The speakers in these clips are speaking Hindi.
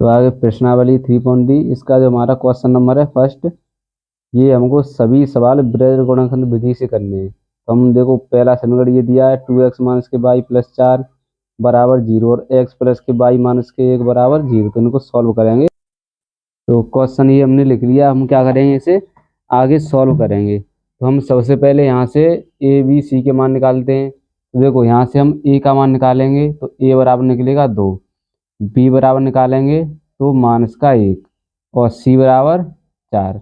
तो आगे प्रश्नावली 3.d इसका जो हमारा क्वेश्चन नंबर है फर्स्ट, ये हमको सभी सवाल ब्रज गुणनखंड विधि से करने हैं। तो हम देखो पहला समीकरण ये दिया है 2x माइनस के वाई प्लस 4 बराबर 0 और x प्लस के वाई माइनस के 1 बराबर 0। तो इनको सॉल्व करेंगे। तो क्वेश्चन ये हमने लिख लिया, हम क्या करेंगे इसे आगे सॉल्व करेंगे। तो हम सबसे पहले यहाँ से ए बी सी के मान निकालते हैं। तो देखो यहाँ से हम ए का मान निकालेंगे तो ए बराबर निकलेगा 2, बी बराबर निकालेंगे तो माइनस का 1 और सी बराबर 4।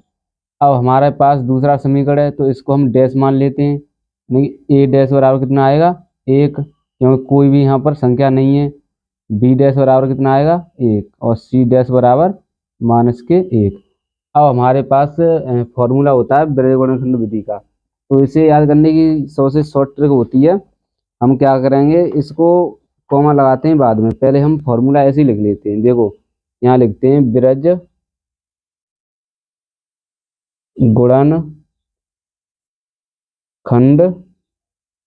अब हमारे पास दूसरा समीकरण है तो इसको हम डैश मान लेते हैं, यानी ए डैश बराबर कितना आएगा 1, क्योंकि कोई भी यहाँ पर संख्या नहीं है। बी डैश बराबर कितना आएगा 1 और सी डैश बराबर माइनस के 1। अब हमारे पास फॉर्मूला होता है ब्रज गुणनखंड विधि का, तो इसे याद करने की सबसे शॉर्ट ट्रिक होती है। हम क्या करेंगे, इसको कॉमा लगाते हैं बाद में, पहले हम फॉर्मूला ऐसे ही लिख लेते हैं। देखो यहाँ लिखते हैं ब्रज गुणनखंड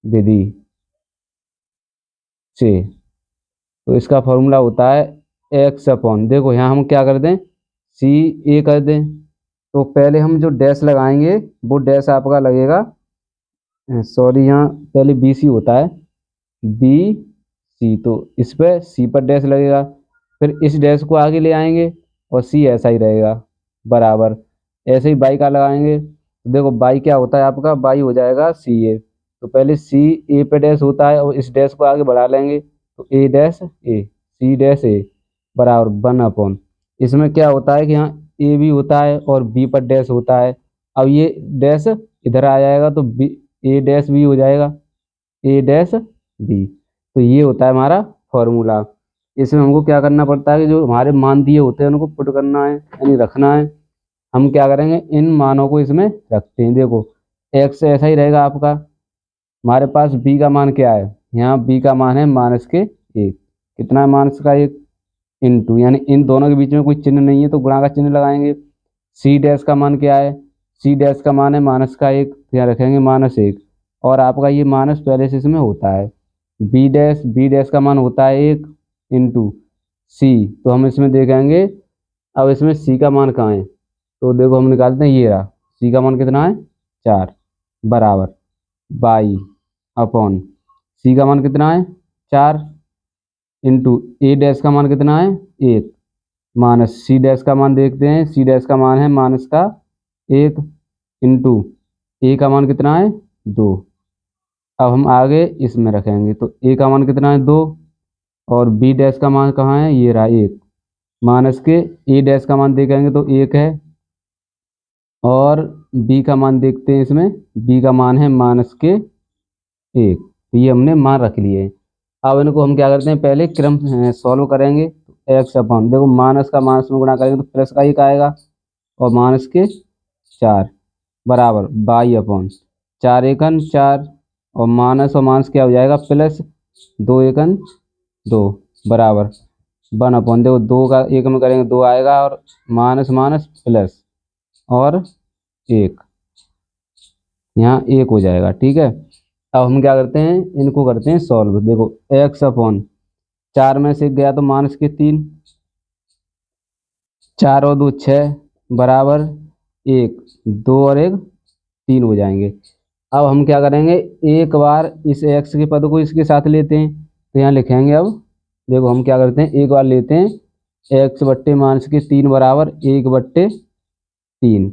विधि से। तो इसका फॉर्मूला होता है एक्स अपॉन, देखो यहाँ हम क्या कर दें सी ए कर दें। तो पहले हम जो डैश लगाएंगे वो डैश आपका लगेगा, सॉरी यहाँ पहले बी सी होता है बी सी, तो इस पर सी पर डैश लगेगा, फिर इस डैश को आगे ले आएंगे और सी ऐसा ही रहेगा बराबर। ऐसे ही बाई का लगाएंगे तो देखो बाई क्या होता है आपका, बाई हो जाएगा सी ए। तो पहले सी ए पे डैश होता है और इस डैश को आगे बढ़ा लेंगे तो ए dash A C dash A बराबर 1 अपॉन, इसमें क्या होता है कि यहाँ ए भी होता है और बी पर डैश होता है। अब ये डैश इधर आ जाएगा तो बी ए डैश भी हो जाएगा ए डैश बी। तो ये होता है हमारा फॉर्मूला। इसमें हमको क्या करना पड़ता है कि जो हमारे मान दिए होते हैं उनको पुट करना है, यानी रखना है। हम क्या करेंगे इन मानों को इसमें रखते हैं। देखो एक्स ऐसा ही रहेगा आपका, हमारे पास बी का मान क्या है, यहाँ बी का मान है माइनस के 1, कितना है माइनस का 1 इंटू, यानी इन दोनों के बीच में कोई चिन्ह नहीं है तो गुणा का चिन्ह लगाएंगे। सी डैश का मान क्या है, सी डैश का मान है माइनस का 1, यहाँ रखेंगे -1 और आपका ये माइनस पहले से इसमें होता है। बी डैश का मान होता है 1 इंटू सी, तो हम इसमें देखेंगे अब इसमें सी का मान कहाँ है। तो देखो हम निकालते हैं, ये रहा सी का मान कितना है 4 बराबर 22 अपॉन सी का मान कितना है 4 इंटू ए डैश का मान कितना है 1 माइनस सी डैश का मान देखते हैं, सी डैश का मान है माइनस का 1 इंटू ए का मान कितना है 2। अब हम आगे इसमें रखेंगे तो ए का मान कितना है 2 और बी डैश का मान कहाँ है, ये रहा 1 माइनस के ए डैश का मान देखेंगे तो 1 है और बी का मान देखते हैं, इसमें बी का मान है माइनस के 1। तो ये हमने मान रख लिए। अब इनको हम क्या करते हैं पहले क्रम सॉल्व करेंगे। एक्स अपॉन, देखो माइनस का माइनस में गुणा करेंगे तो प्लस का 1 आएगा और माइनस के 4 बराबर 22 अपॉन 4 एकन 4 और माइनस क्या हो जाएगा प्लस 2 एकन 2 बराबर 1 अपॉन, देखो 2 का 1 में करेंगे 2 आएगा और माइनस माइनस प्लस और 1, यहाँ 1 हो जाएगा। ठीक है, अब हम क्या करते हैं इनको करते हैं सॉल्व। देखो एक्स अपॉन 4 में से गया तो माइनस के 3, 4 और 2 6 बराबर 1, 2 और 1 3 हो जाएंगे। अब हम क्या करेंगे एक बार इस एक्स के पद को इसके साथ लेते हैं तो यहाँ लिखेंगे। अब देखो हम क्या करते हैं एक बार लेते हैं एक्स बट्टे माइनस के 3 बराबर 1/3।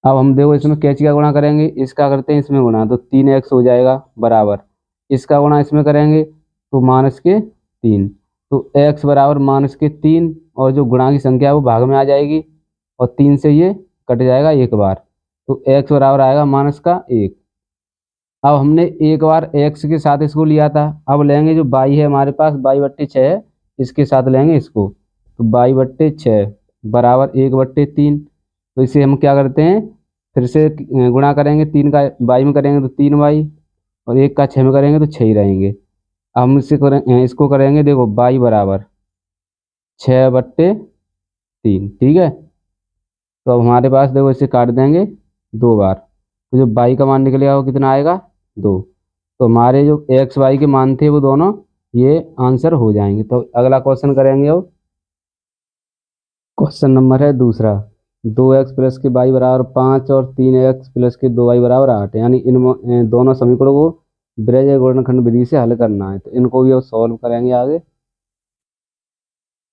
अब हम देखो इसमें कैची का गुणा करेंगे, इसका करते हैं इसमें गुणा तो 3x हो जाएगा बराबर, इसका गुणा इसमें करेंगे तो माइनस के 3, तो x बराबर माइनस के 3 और जो गुणा की संख्या है वो भाग में आ जाएगी और 3 से ये कट जाएगा एक बार, तो x बराबर आएगा माइनस का 1। अब हमने एक बार x के साथ इसको लिया था, अब लेंगे जो y है हमारे पास y/6 है, इसके साथ लेंगे इसको तो y/6 बराबर 1/3। तो इसे हम क्या करते हैं फिर से गुणा करेंगे, 3 का y में करेंगे तो 3y और 1 का 6 में करेंगे तो 6 ही रहेंगे। अब हम इसको करेंगे, देखो y बराबर 6/3। ठीक है, तो अब हमारे पास देखो इसे काट देंगे 2 बार, तो जो y का मान निकलेगा वो कितना आएगा 2। तो हमारे जो x y के मान थे वो दोनों ये आंसर हो जाएंगे। तो अगला क्वेश्चन करेंगे अब। क्वेश्चन नंबर है दूसरा, 2x प्लस के वाई बराबर 5 और 3x प्लस के 2y बराबर 8, यानी इन दोनों समीकरणों को बेरजेर गुणनखंड विधि से हल करना है। तो इनको भी अब सॉल्व करेंगे आगे।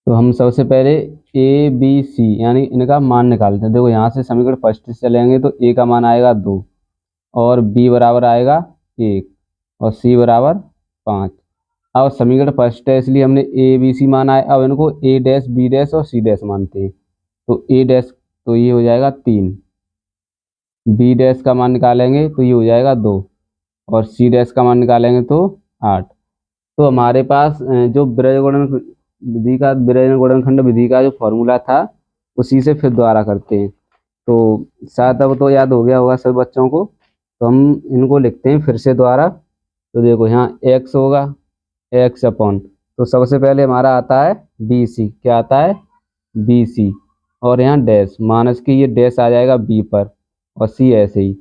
तो हम सबसे पहले ए बी सी यानी इनका मान निकालते हैं। देखो यहाँ से समीकरण फर्स्ट से चलेंगे तो ए का मान आएगा 2 और बी बराबर आएगा 1 और सी बराबर 5। अब समीकरण फर्स्ट है इसलिए हमने ए बी सी माना है। अब इनको ए डैश बी डैश और सी डैश मानते हैं। तो ए डैश तो ये हो जाएगा 3, बी डैश का मान निकालेंगे तो ये हो जाएगा 2 और सी डैश का मान निकालेंगे तो 8। तो हमारे पास जो विरज गुणनखंड विधि का जो फॉर्मूला था उसी से फिर दोबारा करते हैं। तो शायद अब तो याद हो गया होगा सभी बच्चों को। तो हम इनको लिखते हैं फिर से दोबारा। तो देखो यहाँ x होगा x अपॉन, तो सबसे पहले हमारा आता है बी सी। क्या आता है? B C. और यहाँ डैश माइनस की ये डैश आ जाएगा बी पर और सी ऐसे ही।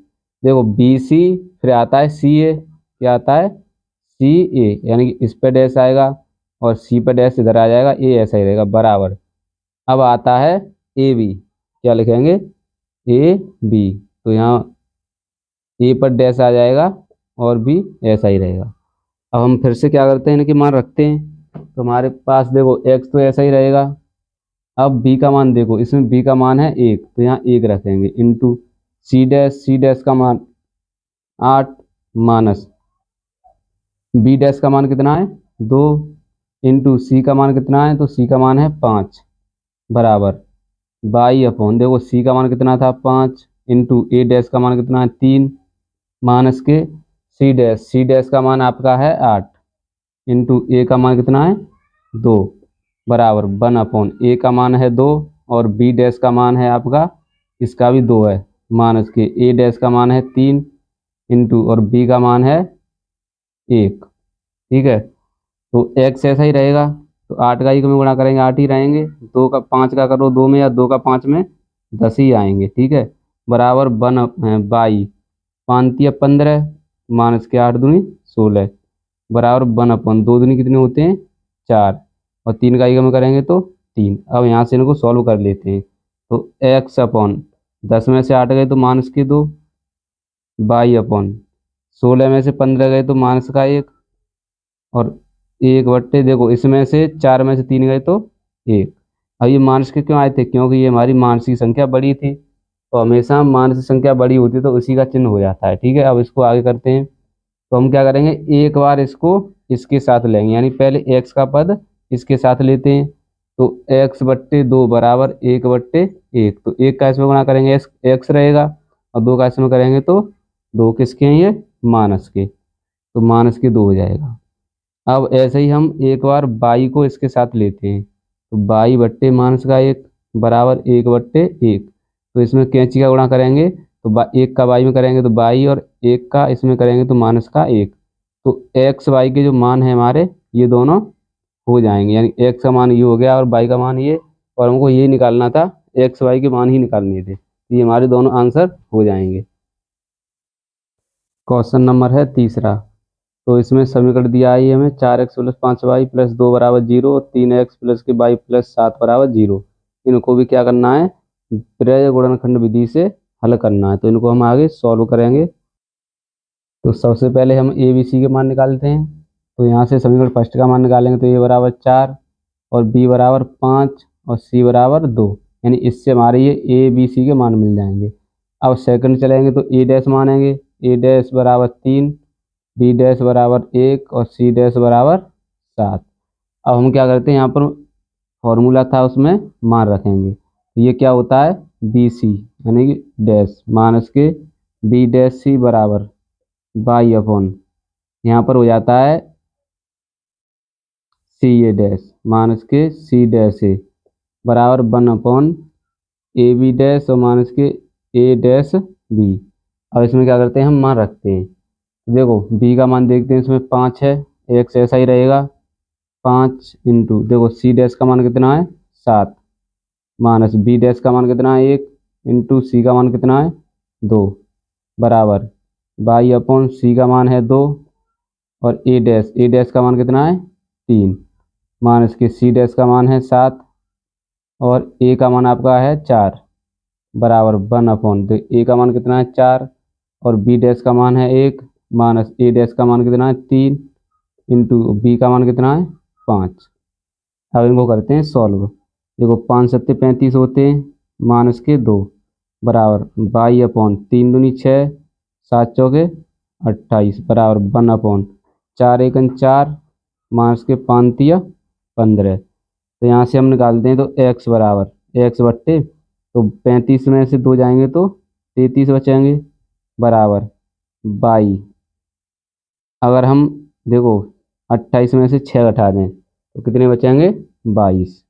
देखो बी सी फिर आता है सी ए। क्या आता है? सी ए, यानी कि इस पे डैश आएगा और सी पे डैश इधर आ जाएगा, ए ऐसा ही रहेगा बराबर। अब आता है ए बी। क्या लिखेंगे? A B. तो यहाँ ए पर डैश आ जाएगा और बी ऐसा ही रहेगा। अब हम फिर से क्या करते हैं, इनके मान रखते हैं। तो हमारे पास देखो एक्स तो ऐसा ही रहेगा। अब बी का मान देखो, इसमें बी का मान है 1 तो यहाँ 1 रखेंगे इंटू सी डैश का मान 8 माइनस बी डैश का मान कितना है 2 इंटू सी का मान कितना है, तो सी का मान है 5 बराबर बाई अपॉन, देखो सी का मान कितना था 5 इंटू ए डैश का मान कितना है 3 माइनस के सी डैश का मान आपका है 8 इंटू ए का मान कितना है 2 बराबर 1 अपॉन ए का मान है 2 और बी डैश का मान है आपका, इसका भी 2 है, माइनस के ए डैश का मान है 3 इंटू और बी का मान है 1। ठीक है, तो एक्स ऐसा ही रहेगा। तो 8 का 1 में गुणा करेंगे 8 ही रहेंगे, 2 का 5 का करो 2 में, या 2 का 5 में 10 ही आएंगे। ठीक है, बराबर 1 बाई 5 या 15 माइनस के 8 दूनी 16 बराबर 1 अपन 2 दूनी कितने होते हैं 4 और 3 का 1 में करेंगे तो 3। अब यहाँ से इनको सॉल्व कर लेते हैं। तो एक्स अपॉन 10 में से 8 गए तो माइनस के 2 बाई अपॉन 16 में से 15 गए तो माइनस का 1 और 1 बट्टे, देखो इसमें से 4 में से 3 गए तो 1। अब ये माइनस के क्यों आए थे? क्योंकि ये हमारी मानसिक संख्या बड़ी थी। तो हमेशा मानसिक संख्या बड़ी होती है तो उसी का चिन्ह हो जाता है। ठीक है, अब इसको आगे करते हैं। तो हम क्या करेंगे, एक बार इसको इसके साथ लेंगे, यानी पहले एक्स का पद इसके साथ लेते हैं। तो एक्स बट्टे 2 बराबर 1 बट्टे 1। तो 1 का इसमें गुणा करेंगे एक्स रहेगा और 2 का इसमें करेंगे तो 2 किसके हैं ये? माइनस के, तो माइनस के 2 हो जाएगा। अब ऐसे ही हम एक बार बाई को इसके साथ लेते हैं। तो बाई बट्टे माइनस का 1 बराबर 1 बट्टे 1। तो इसमें कैंची का गुणा करेंगे तो 1 का बाई में करेंगे तो बाई और 1 का इसमें करेंगे तो माइनस का 1। तो एक्स वाई के जो मान है हमारे ये दोनों हो जाएंगे, यानी एक्स का मान ये हो गया और बाई का मान ये, और हमको ये निकालना था, एक्स वाई के मान ही निकालने थे। तो ये हमारे दोनों आंसर हो जाएंगे। क्वेश्चन नंबर है तीसरा। तो इसमें समीकरण दिया है हमें 4x प्लस 5y प्लस 2 बराबर 0, 3x प्लस के y प्लस 7 बराबर 0। इनको भी क्या करना है, बेरजेर गुणनखंड विधि से हल करना है। तो इनको हम आगे सॉल्व करेंगे। तो सबसे पहले हम ए बी सी के मान निकालते हैं। तो यहाँ से समीकरण फर्स्ट का मान निकालेंगे तो ए बराबर 4 और बी बराबर 5 और सी बराबर 2, यानी इससे हमारे ये ए बी सी के मान मिल जाएंगे। अब सेकंड चलेंगे तो ए डैश मानेंगे, ए डैश बराबर 3, बी डैश बराबर 1 और सी डैश बराबर 7। अब हम क्या करते हैं, यहाँ पर फॉर्मूला था उसमें मान रखेंगे। तो ये क्या होता है बी सी, यानी कि डैश माइनस के बी डैश सी बराबर बाई अपॉन, यहाँ पर हो जाता है सी ए डैश माइनस के सी डैश ए बराबर 1 अपॉन ए बी डैश और माइनस के ए डैश बी। अब इसमें क्या करते हैं, हम मान रखते हैं। देखो बी का मान देखते हैं, इसमें 5 है, एक्स ऐसा ही रहेगा 5 इंटू, देखो सी डैश का मान कितना है 7 माइनस बी डैश का मान कितना है 1 इंटू सी का मान कितना है 2 बराबर बाई अपॉन सी का मान है 2 और ए डैश का मान कितना है 3 माइनस के सी डैश का मान है 7 और ए का मान आपका है 4 बराबर 1/, तो ए का मान कितना है 4 और बी डैश का मान है 1 माइनस ए डैश का मान कितना है 3 इंटू बी का मान कितना है 5। अब इनको करते हैं सॉल्व। देखो 5 सत्ते 35 होते हैं माइनस के 2 बराबर 22/3 दूनी 6 7 चौके 28 बराबर 1/4 एकन 4 माइनस के 5 तिया 15। तो यहाँ से हम निकालते हैं तो एक्स बराबर एक्स बट्टे तो 35 में से 2 जाएंगे तो 33 बचेंगे बराबर 22। अगर हम देखो 28 में से 6 घटा दें तो कितने बचेंगे 22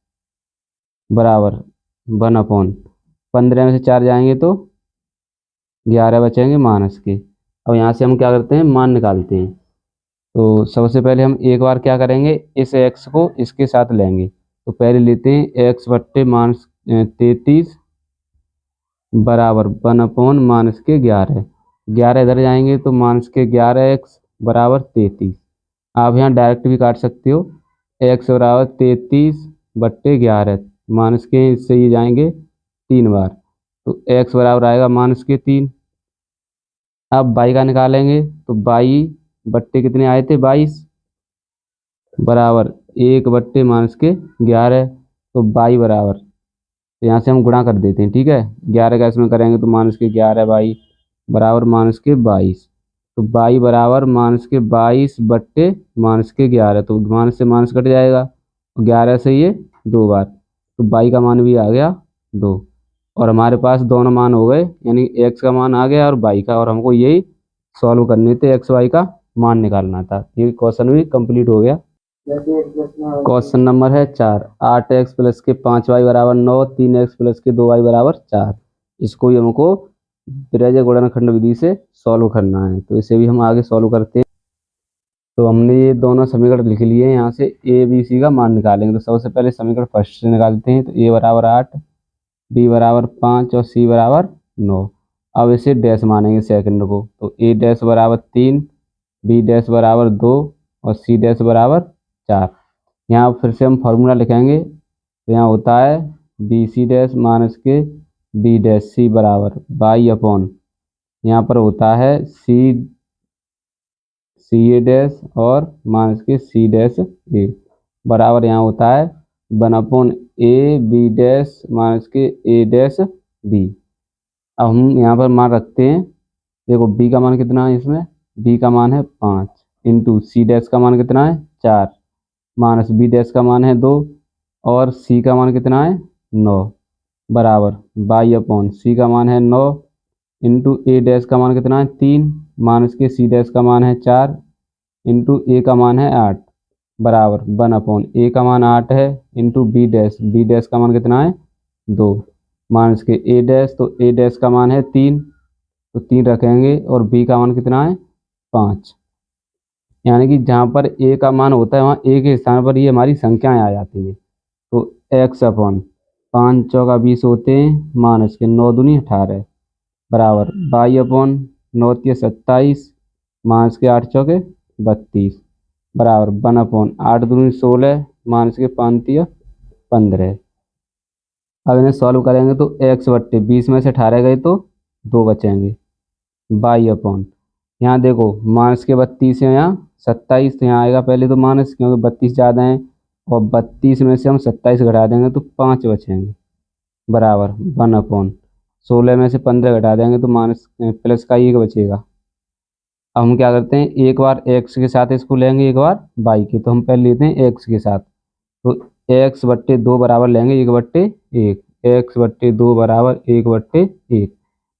बराबर 1/15 में से 4 जाएंगे तो 11 बचेंगे माइनस के। अब यहाँ से हम क्या करते हैं मान निकालते हैं। तो सबसे पहले हम एक बार क्या करेंगे इस एक्स को इसके साथ लेंगे। तो पहले लेते हैं एक्स बट्टे माइनस 33 बराबर 1/-11। 11 इधर जाएंगे तो माइनस के 11x बराबर 33। आप यहाँ डायरेक्ट भी काट सकते हो x बराबर 33/11 माइनस के इससे ये जाएंगे 3 बार तो x बराबर आएगा माइनस के 3। अब y का निकालेंगे तो y बट्टे कितने आए थे 22 बराबर 1/- माइनस के 11 तो y बराबर तो यहाँ से हम गुणा कर देते हैं। ठीक है 11 का इसमें करेंगे तो माइनस के 11 y बराबर माइनस के 22 तो y बराबर माइनस के 22/माइनस के 11 तो माइनस से माइनस कट जाएगा 11 से ये 2 बार तो y का मान भी आ गया 2 और हमारे पास दोनों मान हो गए यानी x का मान आ गया और y का और हमको यही सॉल्व करने थे x y का मान निकालना था। ये क्वेश्चन भी कंप्लीट हो गया। क्वेश्चन नंबर है 4 8x प्लस के 5y बराबर 9 3x प्लस के 2y बराबर 4। इसको ही हमको विरज गुणनखंड विधि से सॉल्व करना है तो इसे भी हम आगे सॉल्व करते हैं। तो हमने ये दोनों समीकरण लिख लिए हैं। यहाँ से ए बी सी का मान निकालेंगे। तो सबसे पहले समीकरण फर्स्ट से निकालते हैं। तो ए बराबर 8 बी बराबर 5 और सी बराबर 9। अब इसे डैश मानेंगे सेकंड को तो ए डैश बराबर 3 बी डैश बराबर 2 और सी डैश बराबर 4। यहाँ फिर से हम फार्मूला लिखेंगे तो यहाँ होता है बी सी डैश माइनस के बी डैश सी बराबर y/, यहाँ पर होता है सी ए डैश और माइनस के सी डैश ए बराबर यहाँ होता है 1/a बी डैश माइनस के ए डैश बी। अब हम यहाँ पर मान रखते हैं। देखो b का मान कितना है इसमें b का मान है 5 इंटू सी डैश का मान कितना है 4 माइनस बी डैश का मान है 2 और सी का मान कितना है 9 बराबर y/सी का मान है 9 इंटू ए डैश का मान कितना है 3 माइनस के सी डैश का मान है 4 इंटू ए का मान है 8 बराबर 1/a का मान 8 है इंटू बी डैश का मान कितना है 2 माइनस के ए डैश तो ए डैश का मान है 3 तो 3 रखेंगे और बी का मान कितना है 5। यानी कि जहाँ पर ए का मान होता है वहाँ ए के स्थान पर ये हमारी संख्याएं आ जाती हैं। तो x/5 चौका 20 होते हैं माइनस के 9 दूनी 18 बराबर y/9 तिया 27 माइनस के 8 चौके 32 बराबर 1/8 दूनी 16 माइनस के 5 तिया 15। अब इन्हें सॉल्व करेंगे तो x/20 में से 18 गए तो 2 बचेंगे y/, यहाँ देखो माइनस के 32 है यहाँ 27 तो यहाँ आएगा पहले तो माइनस क्योंकि 32 ज़्यादा है और 32 में से हम 27 घटा देंगे तो 5 बचेंगे बराबर 1/16 में से 15 घटा देंगे तो माइनस प्लस का 1 बचेगा। अब हम क्या करते हैं एक बार x के साथ इसको लेंगे एक बार y के तो हम पहले लेते हैं x के साथ तो x/2 बराबर लेंगे 1/1 x/2 बराबर 1/1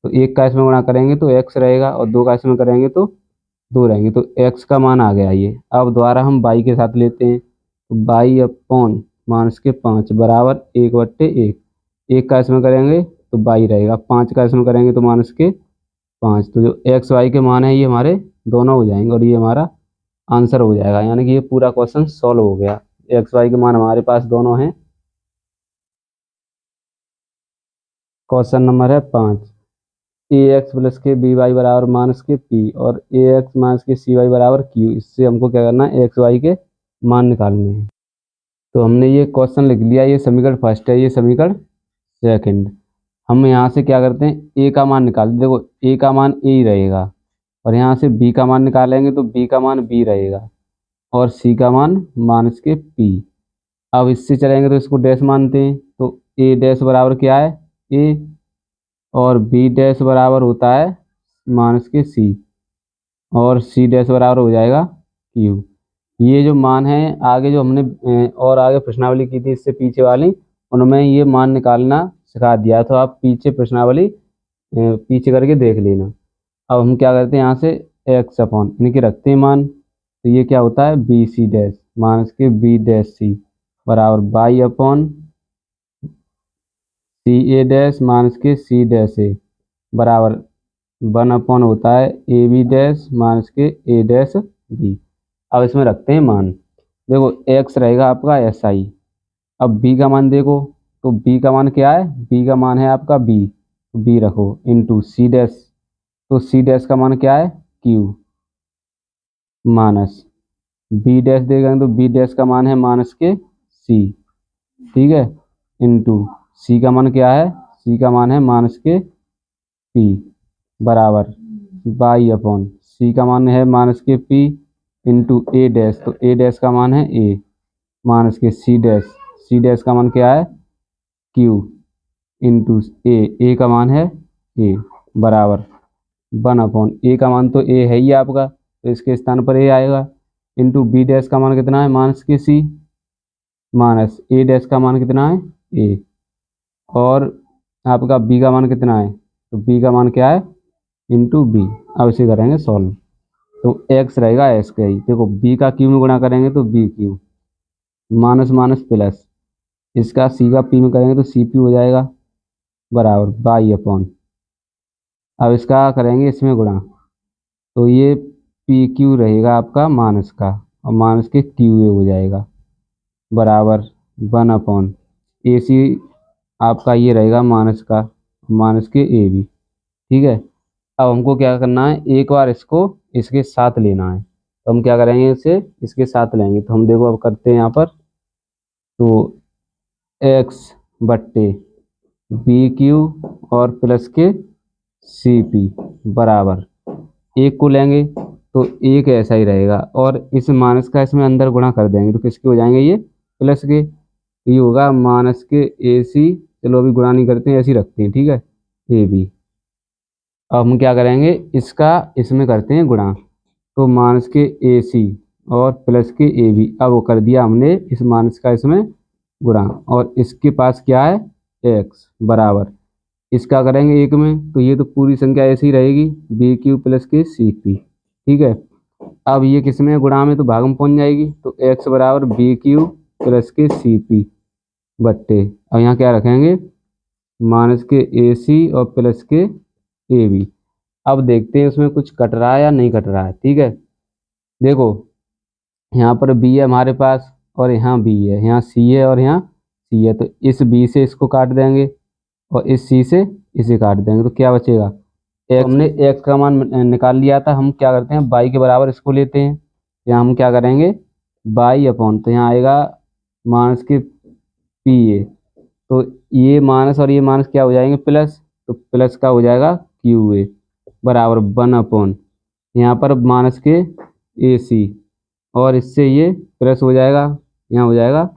तो 1 का इसमें गुणा करेंगे तो x रहेगा और 2 का इसमें करेंगे तो 2 रहेंगे तो x का मान आ गया ये। अब दोबारा हम y के साथ लेते हैं तो y/, माइनस के 5 बराबर 1/1 1 का इसमें करेंगे तो y रहेगा 5 का इसमें करेंगे तो माइनस के 5 तो जो x y के मान है ये हमारे दोनों हो जाएंगे और ये हमारा आंसर हो जाएगा। यानी कि ये पूरा क्वेश्चन सॉल्व हो गया। एक्स वाई के मान हमारे पास दोनों हैं। क्वेश्चन नंबर है 5 ए एक्स प्लस के बी वाई बराबर माइनस के पी और ए एक्स माइनस के सी वाई बराबर क्यू। इससे हमको क्या करना है एक्स वाई के मान निकालने हैं। तो हमने ये क्वेश्चन लिख लिया, ये समीकरण फर्स्ट है, ये समीकरण सेकंड। हम यहाँ से क्या करते हैं, ए का मान निकालते, देखो ए का मान ए ही रहेगा, और यहाँ से बी का मान निकालेंगे तो बी का मान बी रहेगा, और सी का मान माइनस के पी। अब इससे चलेंगे तो इसको डैश मानते हैं, तो ए डैश बराबर क्या है, ए, और बी डैश बराबर होता है माइनस के सी, और सी डैश बराबर हो जाएगा क्यू। ये जो मान है आगे जो हमने और आगे प्रश्नावली की थी इससे पीछे वाली, उनमें ये मान निकालना सिखा दिया, तो आप पीछे प्रश्नावली पीछे करके देख लेना। अब हम क्या करते हैं, यहाँ से एक्स अपॉन इनके रखते हैं मान, तो ये क्या होता है बी सी डैश माइनस के बी डैश सी बराबर Y upon C A dash minus के सी डैश ए बराबर 1 अपॉन होता है ए बी डैश माइनस के ए डैश बी। अब इसमें रखते हैं मान, देखो एक्स रहेगा आपका एस आई, अब बी का मान देखो, तो बी का मान क्या है, बी का मान है आपका बी, तो बी रखो इंटू सी डैश, तो सी डैश का मान क्या है क्यू, माइनस बी डैश देखेंगे तो बी डैश का मान है माइनस के सी, ठीक है, इंटू सी का मान क्या है, सी का मान है माइनस के पी बराबर बाई अपॉन सी का मान है माइनस के पी इंटू ए डैश, तो ए डैश का मान है ए माइनस के सी डैश, सी डैश का मान क्या है क्यू इंटू ए का मान है ए बराबर 1 अपॉन ए का मान तो ए है ही आपका, तो इसके स्थान पर ए आएगा, इंटू बी डैश का मान कितना है माइनस के सी माइनस ए डैश का मान कितना है ए, और आपका बी का मान कितना है, तो बी का मान क्या है इंटू बी। अब इसे करेंगे सॉल्व, तो एक्स रहेगा एस का ही, देखो बी का क्यू में गुणा करेंगे तो B Q minus minus plus, इसका सी का पी में करेंगे तो सी पी हो जाएगा बराबर बाई अपॉन, अब इसका करेंगे इसमें गुणा, तो ये पी क्यू रहेगा आपका माइनस का, और माइनस के क्यू ए हो जाएगा बराबर 1 अपॉन ए सी आपका ये रहेगा माइनस का, माइनस के ए बी, ठीक है। अब हमको क्या करना है, एक बार इसको इसके साथ लेना है, तो हम क्या करेंगे, इसे इसके साथ लेंगे, तो हम देखो अब करते हैं यहाँ पर, तो एक्स बट्टे बी क्यू और प्लस के सी पी बराबर, एक को लेंगे तो एक ऐसा ही रहेगा, और इस माइनस का इसमें अंदर गुणा कर देंगे तो किसके हो जाएंगे ये प्लस के, ये होगा माइनस के ए सी, चलो अभी गुणा नहीं करते हैं ऐसे ही रखते हैं, ठीक है, ए बी। अब हम क्या करेंगे, इसका इसमें करते हैं गुणा, तो माइनस के ए सी और प्लस के ए बी, अब वो कर दिया हमने इस माइनस का इसमें गुणा, और इसके पास क्या है एक्स बराबर, इसका करेंगे एक में, तो ये तो पूरी संख्या ऐसी ही रहेगी बी क्यू प्लस के सी पी, ठीक है। अब ये किस में गुणा में, तो भाग में पहुंच जाएगी, तो एक्स बराबर बी क्यू प्लस के सी पी बट्टे, अब यहाँ क्या रखेंगे माइनस के ए सी और प्लस के ए बी। अब देखते हैं उसमें कुछ कट रहा है या नहीं कट रहा है, ठीक है। देखो यहाँ पर बी है हमारे पास, और यहाँ बी है, यहाँ सी है और यहाँ सी है, तो इस बी से इसको काट देंगे और इस सी से इसे काट देंगे, तो क्या बचेगा एक्स, हमने एक्स का मान निकाल लिया था, हम क्या करते हैं बाई के बराबर इसको लेते हैं, यहाँ हम क्या करेंगे बाई अपॉन, तो यहाँ आएगा माइनस के पी ए, तो ये माइनस और ये माइनस क्या हो जाएंगे प्लस, तो प्लस का हो जाएगा क्यू ए बराबर 1 अपॉन यहाँ पर माइनस के ए सी, और इससे ये प्लस हो जाएगा, यहाँ हो जाएगा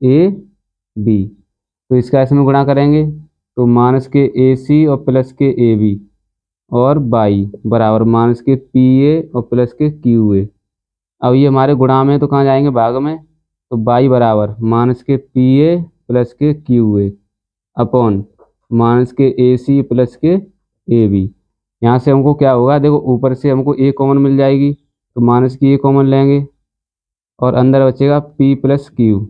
ए बी, तो इसका इसमें गुणा करेंगे, तो माइनस के ए सी और प्लस के ए बी और बाई बराबर माइनस के पी ए और प्लस के क्यू ए। अब ये हमारे गुणा में तो कहाँ जाएंगे भाग में, तो बाई बराबर माइनस के पी ए प्लस के क्यू ए अपॉन माइनस के ए सी प्लस के ए बी। यहाँ से हमको क्या होगा, देखो ऊपर से हमको ए कॉमन मिल जाएगी, तो माइनस की ए कॉमन लेंगे और अंदर बचेगा पी प्लस क्यू,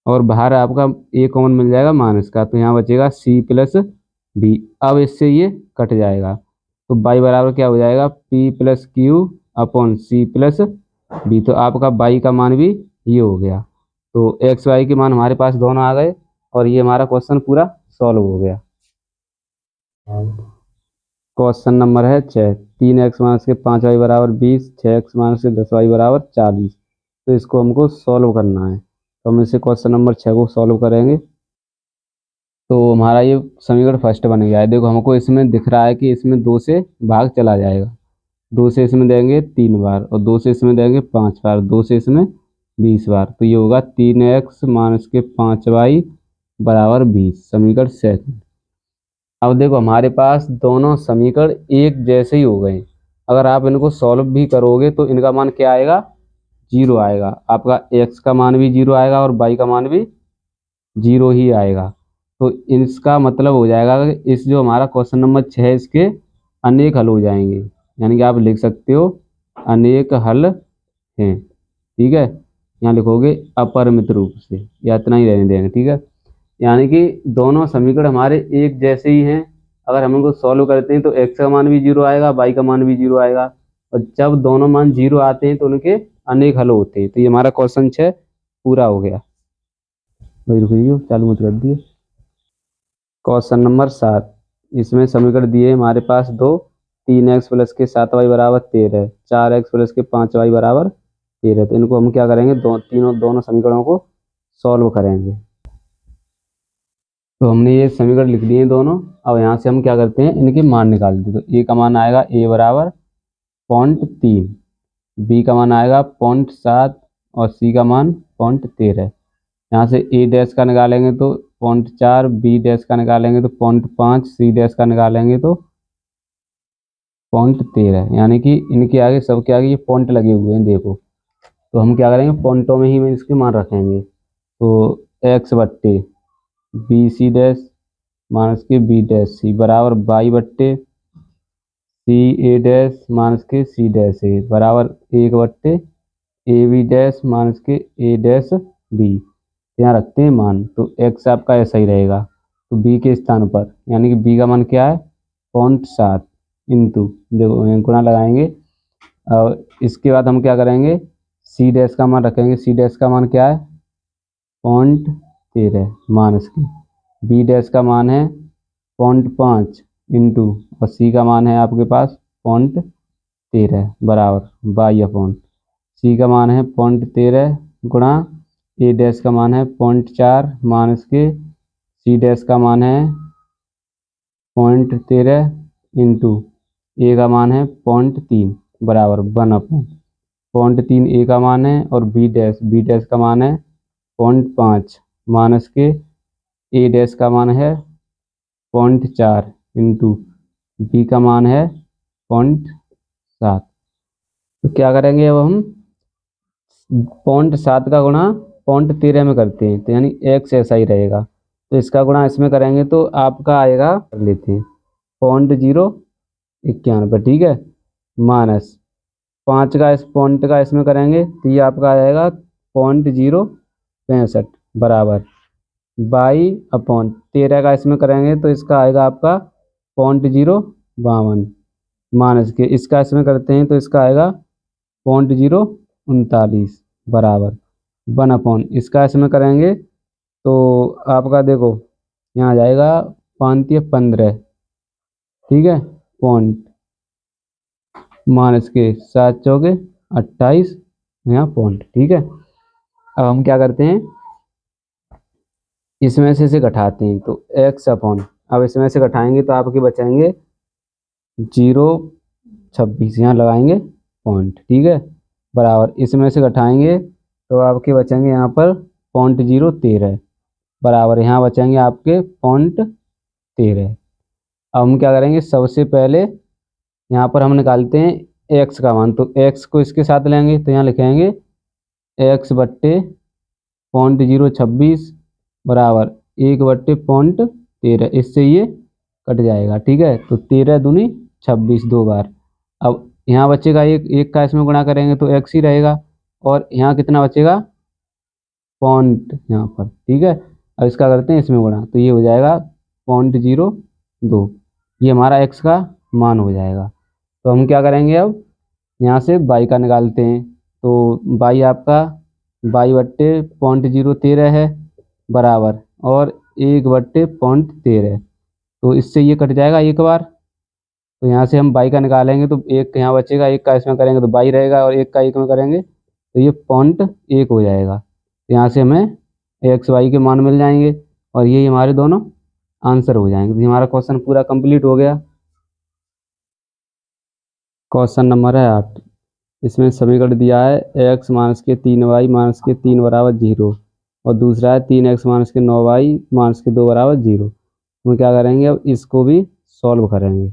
और बाहर आपका ए कॉमन मिल जाएगा माइनस का, तो यहाँ बचेगा सी प्लस बी। अब इससे ये कट जाएगा, तो बाई बराबर क्या हो जाएगा P plus Q upon C plus B, तो आपका बाई का मान भी ये हो गया, तो एक्स वाई के मान हमारे पास दोनों आ गए, और ये हमारा क्वेश्चन पूरा सॉल्व हो गया। क्वेश्चन नंबर है 6, 3x माइनस के 5y बराबर 20, 6x माइनस के 10y बराबर 40, तो इसको हमको सॉल्व करना है। तो हम इसे क्वेश्चन नंबर 6 को सॉल्व करेंगे। तो हमारा ये समीकरण फर्स्ट बन गया है। देखो हमको इसमें दिख रहा है कि इसमें 2 से भाग चला जाएगा, 2 से इसमें देंगे 3 बार और 2 से इसमें देंगे 5 बार, 2 से इसमें 20 बार। तो ये होगा 3x माइनस के 5y बराबर 20, समीकरण सेकंड। अब देखो हमारे पास दोनों समीकरण एक जैसे ही हो गए। अगर आप इनको सॉल्व भी करोगे तो इनका मान क्या आएगा, 0 आएगा। आपका x का मान भी 0 आएगा और y का मान भी 0 ही आएगा। तो इसका मतलब हो जाएगा कि इस जो हमारा क्वेश्चन नंबर 6 है इसके अनेक हल हो जाएंगे। यानी कि आप लिख सकते हो अनेक हल हैं। ठीक है, यहाँ लिखोगे अपरिमित रूप से, या इतना ही रहने देंगे। ठीक है, यानी कि दोनों समीकरण हमारे एक जैसे ही हैं। अगर हम इनको सॉल्व करते हैं तो x का मान भी 0 आएगा, y का मान भी 0 आएगा। और जब दोनों मान 0 आते हैं तो उनके अनेक हल होते हैं। तो ये हमारा क्वेश्चन 6 पूरा हो गया। भाई रुक जाइए, चालू मत कर दिए। क्वेश्चन नंबर 7, इसमें समीकरण दिए हमारे पास दो। 3x प्लस के 7y बराबर 13, 4x प्लस के 5y बराबर 13। तो इनको हम क्या करेंगे, दोनों समीकरणों को सॉल्व करेंगे। तो हमने ये समीकरण लिख दिए दोनों। अब यहाँ से हम क्या करते हैं, इनके मान निकालते हैं। तो a का मान आएगा a बराबर 0.3, b का मान आएगा 0.7 और c का मान 0.13। यहाँ से a डैश का निकालेंगे तो 0.4, b डैश का निकालेंगे तो 0.5, c डैश का निकालेंगे तो 0.13। यानी कि इनके आगे सबके आगे ये पॉइंट लगे हुए हैं देखो। तो हम क्या करेंगे, पॉइंटों में ही इसके मान रखेंगे। तो x बट्टे बी सी डैश माइनस के बी डैश सी बराबर बाई बट्टे सी ए डैश माइनस के सी डैश ए बराबर 1 बट्टे ए बी डैश माइनस के ए डैश बी। यहाँ रखते हैं मान। तो x आपका ऐसा ही रहेगा, तो b के स्थान पर, यानी कि b का मान क्या है 0.7 इंटू, देखो गुणा लगाएंगे। और इसके बाद हम क्या करेंगे, सी डैश का मान रखेंगे। सी डैश का मान क्या है 0.13 माइनस के, बी डैश का मान है 0.5 इंटू, और सी का मान है आपके पास 0.13 बराबर बाई अपॉन, सी का मान है 0.13 गुणा ए डैश का मान है 0.4 माइनस के सी डैश का मान है 0.13 इंटू ए का मान है 0.3 बराबर 1 अपॉन 0.3 ए का मान है और बी डैश का मान है 0.5 माइनस के ए डैश का मान है 0.4 इंटू बी का मान है 0.7। तो क्या करेंगे अब हम 0.7 का गुणा 0.13 में करते हैं, तो यानी x ऐसा ही रहेगा। तो इसका गुणा इसमें करेंगे तो आपका आएगा, कर लेते हैं 0.091। ठीक है, माइनस 5 का इस पॉइंट का इसमें करेंगे तो ये आपका आएगा 0.065 बराबर बाई अपॉन 13 का इसमें करेंगे तो इसका आएगा आपका 0.052 माइनस के इसका इसमें करते हैं तो इसका आएगा 0.039 बराबर 1 अपॉन इसका इसमें करेंगे तो आपका देखो यहाँ आ जाएगा 5×15। ठीक है, पॉइंट माइनस के 7×4=28, यहाँ पॉइंट। ठीक है, अब हम क्या करते हैं, इसमें से इसे घटाते हैं तो x अपॉन, अब इसमें से घटाएंगे तो आपके बचाएंगे 0.26, यहाँ लगाएंगे पॉइंट। ठीक है, बराबर इसमें से घटाएंगे तो आपके बचेंगे यहाँ पर 0.013 बराबर, यहाँ बचेंगे आपके 0.13। अब हम क्या करेंगे, सबसे पहले यहाँ पर हम निकालते हैं x का मान। तो x को इसके साथ लेंगे तो यहाँ लिखेंगे x बट्टे 0.026 बराबर 1/0.13। इससे ये कट जाएगा। ठीक है, तो 13 दूनी 26 दो बार। अब यहाँ बचेगा एक का इसमें गुणा करेंगे तो x ही रहेगा, और यहाँ कितना बचेगा पॉइंट यहाँ पर। ठीक है, अब इसका करते हैं इसमें गुणा तो ये हो जाएगा 0.02, ये हमारा x का मान हो जाएगा। तो हम क्या करेंगे, अब यहाँ से y का निकालते हैं। तो y आपका y/0.013 है बराबर और 1/0.13, तो इससे ये कट जाएगा एक बार। तो यहाँ से हम y का निकालेंगे तो एक यहाँ बचेगा, एक का इसमें करेंगे तो y रहेगा और एक का एक में करेंगे तो ये 0.1 हो जाएगा। यहाँ से हमें एक्स वाई के मान मिल जाएंगे और ये हमारे दोनों आंसर हो जाएंगे। तो हमारा क्वेश्चन पूरा कंप्लीट हो गया। क्वेश्चन नंबर है 8। इसमें समीकरण दिया है x माइनस के 3y माइनस के 3 बराबर 0 और दूसरा है 3x माइनस के 9y माइनस के 2 बराबर 0। हम क्या करेंगे, अब इसको भी सॉल्व करेंगे।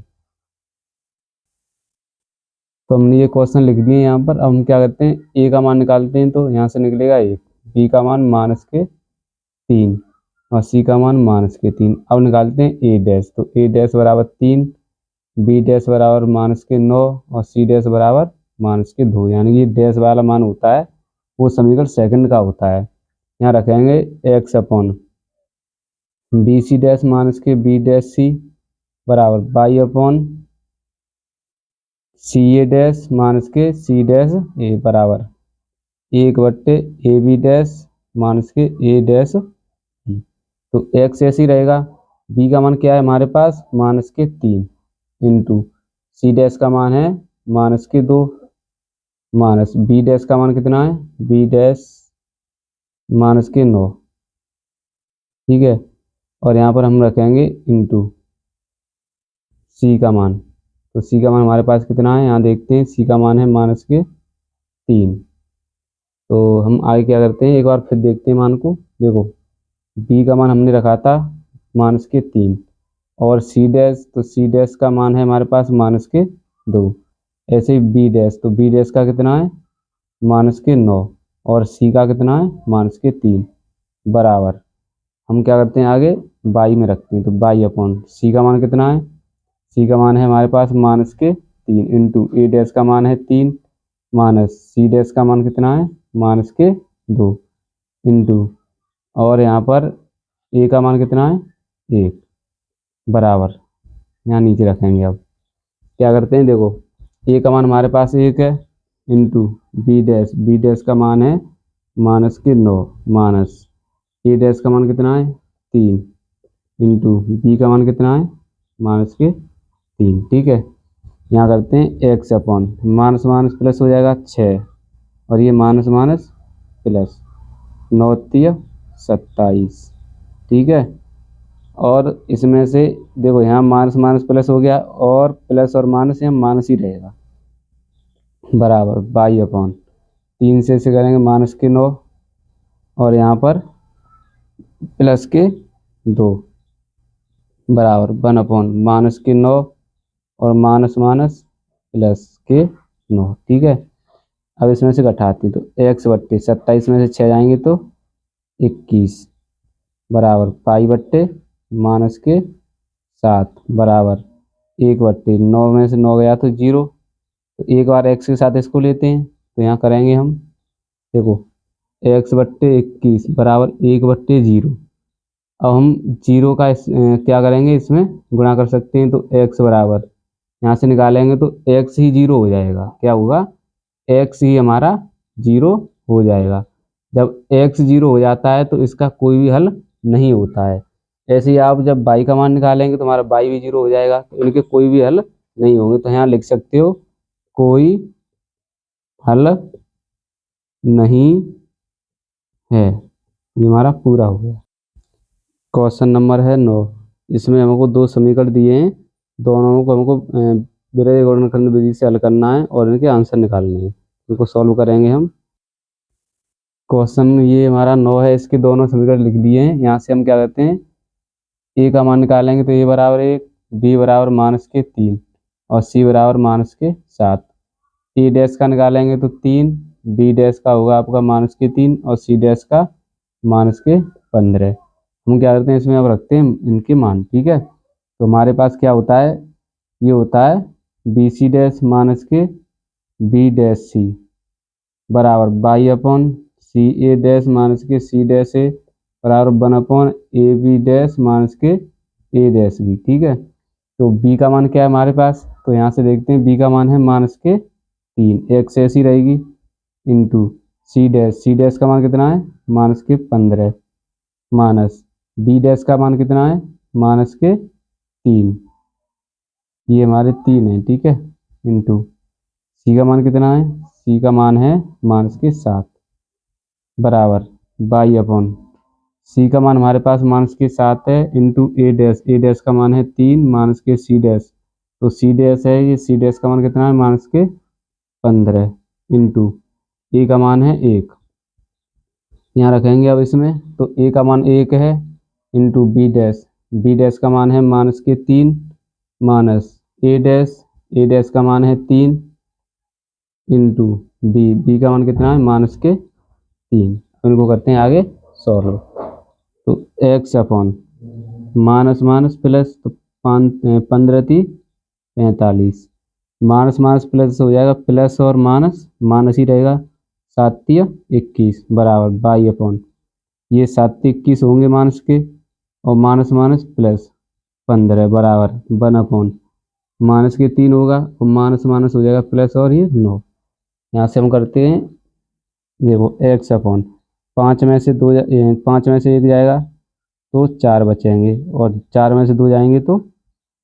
तो हमने ये क्वेश्चन लिख दिए यहाँ पर। अब हम क्या करते हैं, a का मान निकालते हैं। तो यहाँ से निकलेगा 1, b का मान माइनस के 3 और c का मान माइनस के 3। अब निकालते हैं a डैश। तो a डैश बराबर 3, b डैश बराबर माइनस के 9 और c डैश बराबर माइनस के 2। यानी कि डैश वाला मान होता है वो समीकरण सेकंड का होता है। यहाँ रखेंगे x upon B C dash minus के बी डैश सी बराबर Y upon C A dash minus के सी डैश ए बराबर 1/ए बी डैश माइनस के ए डैश बी। तो x ऐसे ही रहेगा। b का मान क्या है हमारे पास, माइनस के 3 इंटू सी डैश का मान है माइनस के 2 माइनस बी डैश का मान कितना है, बी डैश माइनस के 9। ठीक है, और यहाँ पर हम रखेंगे इंटू सी का मान। तो सी का मान हमारे पास कितना है, यहाँ देखते हैं। सी का मान है माइनस के 3। तो हम आगे क्या करते हैं, एक बार फिर देखते हैं मान को। देखो बी का मान हमने रखा था माइनस के 3 और सी डैश, तो सी डैश का मान है हमारे पास माइनस के 2। ऐसे ही बी डैश, तो बी डैश का कितना है माइनस के 9 और सी का कितना है माइनस के 3 बराबर। हम क्या करते हैं आगे बाई में रखते हैं। तो बाई अपॉन सी का मान कितना है, सी का मान है हमारे पास माइनस के 3 इंटू ए डैश का मान है 3 माइनस सी डैश का मान कितना है माइनस के 2 इंटू, और यहाँ पर ए का मान कितना है 1 बराबर। यहाँ नीचे रखेंगे। अब क्या करते हैं, देखो ए का मान हमारे पास 1 है इंटू बी डैश का मान है माइनस के 9 माइनस ए डैश का मान कितना है 3 इंटू बी का मान कितना है माइनस के 3। ठीक है, यहाँ करते हैं x upon minus minus plus हो जाएगा 6 और ये माइनस माइनस प्लस 9 3 27। ठीक है, और इसमें से देखो यहाँ माइनस माइनस प्लस हो गया और प्लस और माइनस यहाँ माइनस ही रहेगा बराबर बाई अपॉन 3 से करेंगे माइनस के 9 और यहाँ पर प्लस के 2 बराबर 1 अपॉन माइनस के 9 और माइनस माइनस प्लस के 9। ठीक है, अब इसमें से घटाते तो x/27 में से 6 जाएंगे तो 21 बराबर पाई/, माइनस के 7 बराबर 1/9 में से 9 गया तो 0। तो एक बार x के साथ इसको लेते हैं। तो यहाँ करेंगे हम, देखो x/21 बराबर 1/0। अब हम 0 का क्या करेंगे, इसमें गुणा कर सकते हैं। तो x बराबर यहाँ से निकालेंगे तो x ही 0 हो जाएगा। क्या होगा, x ही हमारा 0 हो जाएगा। जब x 0 हो जाता है तो इसका कोई भी हल नहीं होता है। ऐसे ही आप जब y का मान निकालेंगे तो हमारा y भी 0 हो जाएगा। तो इनके कोई भी हल नहीं होंगे। तो यहाँ लिख सकते हो कोई हल नहीं है। ये हमारा पूरा हो गया। क्वेश्चन नंबर है 9। इसमें हमको 2 समीकरण दिए हैं, दोनों को हमको विरज गुणनखंड विधि से हल करना है और इनके आंसर निकालने हैं। इनको सॉल्व करेंगे हम। क्वेश्चन ये हमारा 9 है, इसके दोनों समीकरण लिख लिए हैं। यहाँ से हम क्या करते हैं, ए का मान निकालेंगे तो ए बराबर 1, बी बराबर माइनस के 3 और सी बराबर माइनस के 7। ए डैश का निकालेंगे तो 3, बी डैश का होगा आपका माइनस के 3 और सी डैश का माइनस के 15। हम क्या करते हैं, इसमें अब रखते हैं इनके मान। ठीक है, तो हमारे पास क्या होता है, ये होता है बी सी डैश माइनस के बी डैश सी बराबर Y upon C A dash minus के सी डैश ए बराबर 1 upon A B dash minus के ए डैश बी। ठीक है, तो बी का मान क्या है हमारे पास, तो यहाँ से देखते हैं। बी का मान है माइनस के 3, एक्स ऐसी रहेगी इंटू सी डैश का मान कितना है माइनस के 15 माइनस बी डैश का मान कितना है माइनस के 3, ये हमारे 3 है। ठीक है, इंटू सी का मान कितना है, सी का मान है माइनस के 7 बराबर बाई अपॉन सी का मान हमारे पास माइनस के 7 है इंटू ए डैश का मान है 3 माइनस के सी डैश, तो सी डैश है ये, सी डैश का मान कितना है माइनस के 15 इंटू ए का मान है 1, यहाँ रखेंगे अब इसमें, तो ए का मान 1 है इंटू बी डैश का मान है माइनस के 3 माइनस ए डैश का मान है 3 इंटू बी का मान कितना है माइनस के 3। इनको करते हैं आगे सॉल्व, तो x upon minus minus plus, तो 15 × 45 माइनस माइनस प्लस हो जाएगा प्लस और माइनस माइनस ही रहेगा, 7 × 21 बराबर बाई अपॉन ये 7 × 21 होंगे माइनस के और माइनस माइनस प्लस 15 बराबर 1 अपॉन माइनस के 3 होगा और माइनस माइनस हो जाएगा प्लस और ये 9। यहाँ से हम करते हैं देखो एक्स अपॉन 5 में से 1 जाएगा तो 4 बचेंगे और 4 में से 2 जाएंगे तो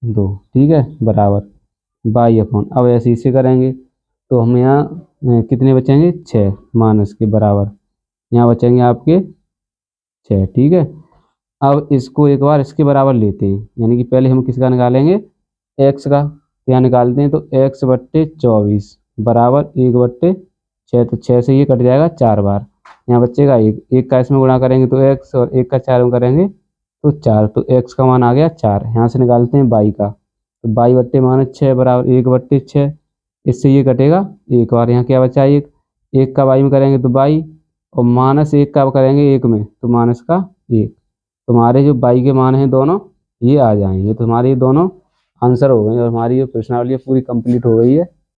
2, ठीक है, बराबर बाई अपॉन, अब ऐसे इसे करेंगे तो हम यहाँ कितने बचेंगे 6 माइनस के बराबर, यहाँ बचेंगे आपके 6, ठीक है। अब इसको एक बार इसके बराबर लेते हैं, यानी कि पहले हम किसका निकालेंगे एक्स का, तो यहाँ निकालते हैं, तो x बट्टे 24 बराबर 1/6, तो 6 से ये कट जाएगा 4 बार, यहाँ बचेगा 1 का इसमें गुणा करेंगे तो x और 1 का 4 में करेंगे तो 4, तो x का मान आ गया 4। यहाँ से निकालते हैं बाई का, तो बाई बट्टे माइनस 6 बराबर 1/6, इससे ये कटेगा 1 बार, यहाँ क्या बचा 1 का बाई में करेंगे तो बाई और माइनस 1 का करेंगे 1 में तो माइनस का 1, तुम्हारे जो बाई के मान हैं दोनों ये आ जाएंगे, तो हमारे ये दोनों आंसर हो गए और हमारी ये प्रश्नावली पूरी कंप्लीट हो गई है।